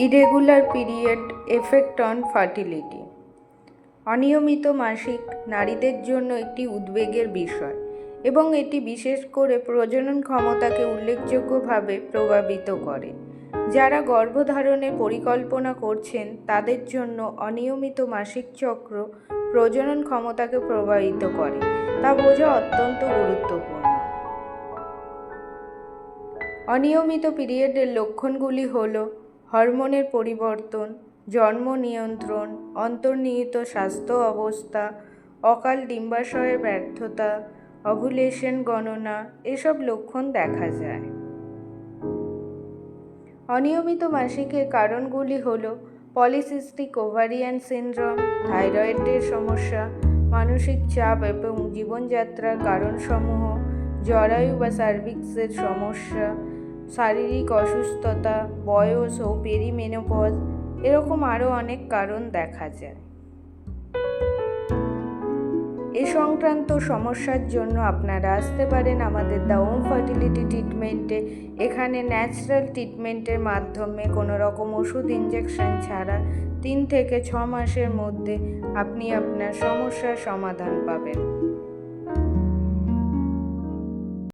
Irregular period effect on fertility. অনিয়মিত মাসিক নারীদের জন্য একটি উদ্বেগের বিষয় এবং এটি বিশেষ করে প্রজনন ক্ষমতাকে উল্লেখযোগ্যভাবে প্রভাবিত করে। যারা গর্ভধারণের পরিকল্পনা করছেন তাদের জন্য অনিয়মিত মাসিক চক্র প্রজনন ক্ষমতাকে প্রভাবিত করে তা বোঝা অত্যন্ত গুরুত্বপূর্ণ। অনিয়মিত পিরিয়ডের লক্ষণগুলি হল হরমোনের পরিবর্তন, জন্ম নিয়ন্ত্রণ, অন্তর্নিহিত স্বাস্থ্য অবস্থা, অকাল ডিম্বাশয়ের ব্যর্থতা, ওভুলেশন গণনা এসব লক্ষণ দেখা যায়। অনিয়মিত মাসিকের কারণগুলি হল পলিসিস্টিক ওভারিয়ান সিনড্রোম, থাইরয়েডের সমস্যা, মানসিক চাপ এবং জীবনযাত্রার কারণসমূহ, জরায়ু বা সার্ভিক্সের সমস্যা, শারীরিক অসুস্থতা, বয়স ও পেরিমেনোপজ এরকম আরও অনেক কারণ দেখা যায়। এ সংক্রান্ত সমস্যার জন্য আপনারা আসতে পারেন আমাদের দ্য হোম ফার্টিলিটি ট্রিটমেন্টে। এখানে ন্যাচারাল ট্রিটমেন্টের মাধ্যমে কোনো রকম ওষুধ ইঞ্জেকশন ছাড়া 3 থেকে 6 মাসের মধ্যে আপনি আপনার সমস্যার সমাধান পাবেন।